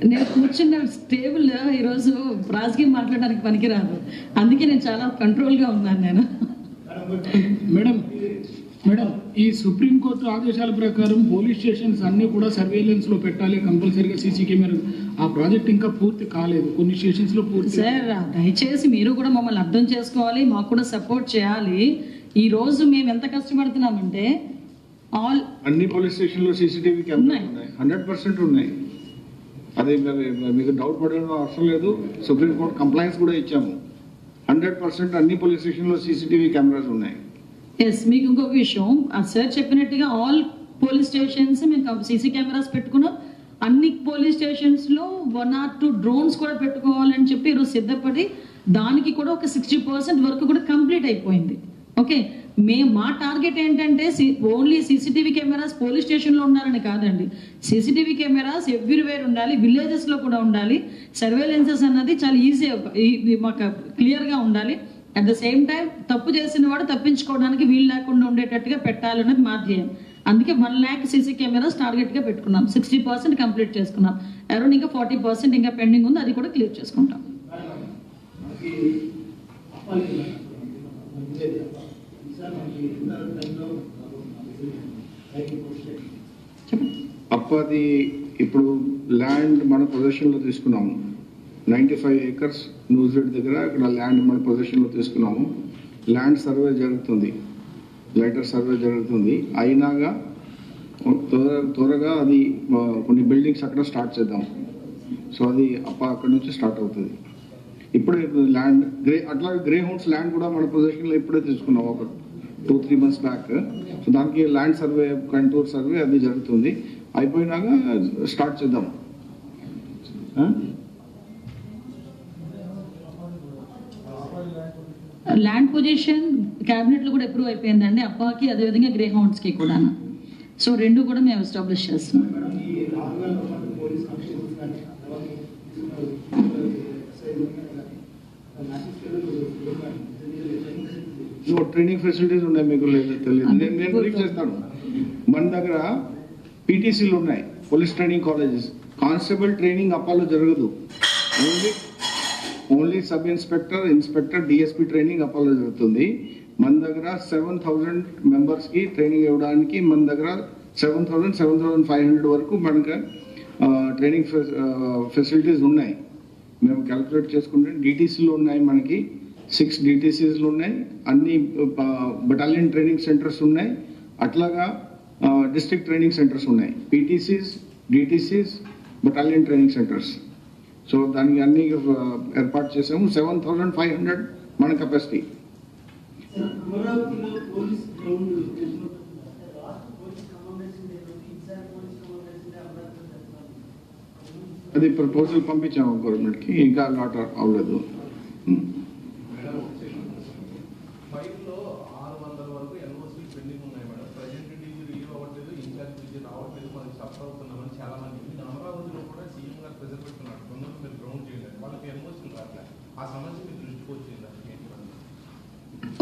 నేను కూర్చున్న టేబుల్ ఈరోజు రాజకీయం మాట్లాడడానికి పనికిరాదు, అందుకే నేను చాలా కంట్రోల్గా ఉన్నాను నేను. మేడం మేడం ఈ సుప్రీంకోర్టు ఆదేశాల ప్రకారం పోలీస్ స్టేషన్స్ అన్నీ కూడా సర్వేలెన్స్లో పెట్టాలి కంపల్సరీగా, సీసీ కెమెరా. ఆ ప్రాజెక్ట్ ఇంకా పూర్తి కాలేదు, కొన్ని స్టేషన్స్లో పూర్తి. సార్ దయచేసి మీరు కూడా మమ్మల్ని అర్థం చేసుకోవాలి, మాకు కూడా సపోర్ట్ చేయాలి. ఈ రోజు మేము ఎంత కష్టపడుతున్నామంటే అన్ని పోలీస్ స్టేషన్లో సీసీటీవీ కెమెరా ఉన్నాయి, 100% ఉన్నాయి. అదే మీకు డౌట్ పడడం అవసరం లేదు. సుప్రీంకోర్టు కంప్లైంట్స్ కూడా ఇచ్చాము. 100% అన్ని పోలీస్ స్టేషన్లో సీసీటీవీ కెమెరాస్ ఉన్నాయి. ఎస్, మీకు ఇంకొక విషయం, సార్ చెప్పినట్టుగా ఆల్ పోలీస్ స్టేషన్స్ మేము సీసీ కెమెరాస్ పెట్టుకున్నాం. అన్ని పోలీస్ స్టేషన్స్లో 1 or 2 డ్రోన్స్ కూడా పెట్టుకోవాలని చెప్పి ఈరోజు సిద్ధపడి దానికి కూడా ఒక 60% వరకు కూడా కంప్లీట్ అయిపోయింది. ఓకే, మా టార్గెట్ ఏంటంటే ఓన్లీ సీసీటీవీ కెమెరాస్ పోలీస్ స్టేషన్లో ఉండాలని కాదండి, సీసీటీవీ కెమెరాస్ ఎవ్రీవేర్ ఉండాలి, విలేజెస్లో కూడా ఉండాలి. సర్వేలెన్సెస్ అన్నది చాలా ఈజీ మాకు క్లియర్గా ఉండాలి. అట్ ద సేమ్ టైం తప్పు చేసిన వాడు తప్పించుకోవడానికి వీలు లేకుండా ఉండేటట్టుగా పెట్టాలన్నది మా ధ్యేయం. అందుకే 1 lakh సీసీ కెమెరాస్ టార్గెట్గా పెట్టుకున్నాం. 60% కంప్లీట్ చేసుకున్నాం. అరౌండ్ ఇంకా 40% ఇంకా పెండింగ్ ఉంది, అది కూడా క్లియర్ చేసుకుంటాం. అప్పది ఇప్పుడు ల్యాండ్ మన పొజిషన్లో తీసుకున్నాము. 95 acres న్యూజిలాండ్ దగ్గర ఇక్కడ ల్యాండ్ మన పొజిషన్లో తీసుకున్నాము. ల్యాండ్ సర్వే జరుగుతుంది, లెటర్ సర్వే జరుగుతుంది. అయినాగా త్వరగా అది కొన్ని బిల్డింగ్స్ అక్కడ స్టార్ట్ చేద్దాం. సో అది అక్కడ నుంచి స్టార్ట్ అవుతుంది. ఇప్పుడే ల్యాండ్ అట్లా గ్రే హౌన్స్ ల్యాండ్ కూడా మన పొజిషన్లో ఇప్పుడే తీసుకున్నాం ఒక 2-3 months బ్యాక్. సో దానికి ల్యాండ్ సర్వే, కంటూర్ సర్వే అది జరుగుతుంది. అయిపోయినాక స్టార్ట్ చేద్దాం. ల్యాండ్ పొజిషన్ క్యాబినెట్లో కూడా అప్రూవ్ అయిపోయిందండి, అప్పాకి అదేవిధంగా గ్రే హౌండ్స్కి కూడా. సో 2 కూడా మేము ఎస్టాబ్లిష్ చేస్తున్నాం. ట్రైనింగ్ ఫెసిలిటీస్ ఉన్నాయి, మీకు లేదు తెలియదు. నేను బ్రీఫ్ చేస్తాను. మన దగ్గర పీటీసీలు ఉన్నాయి, police training colleges. Constable training అప్పాలో జరగదు. Only sub inspector, inspector, DSP training అప్పాలో జరుగుతుంది. మన దగ్గర 7,000 మెంబర్స్కి ట్రైనింగ్ ఇవ్వడానికి మన దగ్గర 7,500 వరకు మనకు ట్రైనింగ్ ఫెసిలిటీస్ ఉన్నాయి. మేము క్యాలిక్యులేట్ చేసుకుంటే డిటీసీలు ఉన్నాయి, మనకి 6 డిటీసీలు ఉన్నాయి. అన్ని బటాలియన్ ట్రైనింగ్ సెంటర్స్ ఉన్నాయి. అట్లాగా డిస్ట్రిక్ట్ ట్రైనింగ్ సెంటర్స్ ఉన్నాయి. పీటీసీస్, డిటీసీస్, బటాలియన్ ట్రైనింగ్ సెంటర్స్. సో దానికి అన్ని ఏర్పాటు చేసాము. 7,500 మన కెపాసిటీ. అది ప్రపోజల్ పంపించాము గవర్నమెంట్కి, ఇంకా లాట్ అవ్వలేదు.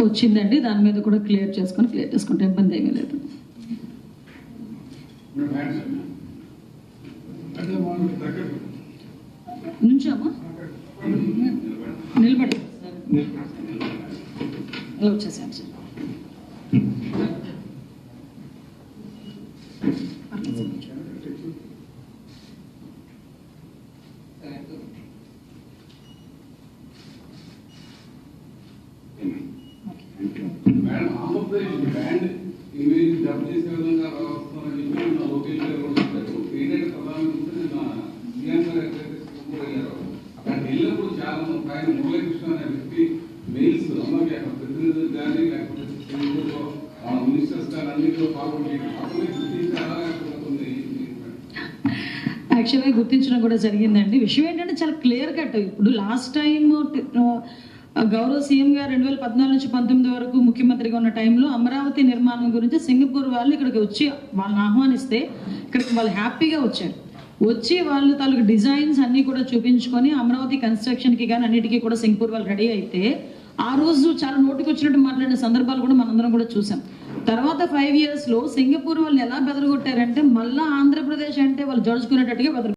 వచ్చిందండి, దాని మీద కూడా క్లియర్ చేసుకుంటే ఇబ్బంది ఏమీ లేదు. నుంచామా నిలబడి వచ్చేసాను sir. Madam, Andhra Pradesh land image డబ్బు చేసే విధంగా వస్తున్నారని చెప్పి నా లోకేష్ గారు కూడా చెప్పారు. ఏంటంటే ప్రధానమంత్రి సీఎం గారు ఎక్కడైతే సింగపూర్ వెళ్ళారో అక్కడికి వెళ్ళినప్పుడు చాలా మంది పైన మురళీకృష్ణ అనే వ్యక్తి మెయిల్స్ అందరికీ అక్కడ ప్రతినిధులు కానీ లేకపోతే సింగపూర్లో మినిస్టర్స్ కానీ అన్నింటిలో పాల్గొని అప్పుడే గుర్తించాలా లేకపోతుంది? యాక్చువల్గా గుర్తించడం కూడా జరిగిందండి. విషయం ఏంటంటే చాలా క్లియర్ కట్. ఇప్పుడు లాస్ట్ టైం గౌరవ సీఎం గారు 2014 నుంచి 19 వరకు ముఖ్యమంత్రిగా ఉన్న టైంలో అమరావతి నిర్మాణం గురించి సింగపూర్ వాళ్ళు ఇక్కడికి వచ్చి వాళ్ళని ఆహ్వానిస్తే ఇక్కడికి వాళ్ళు హ్యాపీగా వచ్చారు. వచ్చి వాళ్ళు తాలూకు డిజైన్స్ అన్నీ కూడా చూపించుకొని అమరావతి కన్స్ట్రక్షన్కి కానీ అన్నిటికీ కూడా సింగపూర్ వాళ్ళు రెడీ అయితే ఆ రోజు చాలా నోటికి వచ్చినట్టు మాట్లాడిన సందర్భాలు కూడా మనందరం కూడా చూసాం. తర్వాత 5 yearsలో సింగపూర్ వాళ్ళు ఎలా బెదరగొట్టారంటే మళ్ళీ ఆంధ్రప్రదేశ్ అంటే వాళ్ళు జడుచుకునేటట్టుగా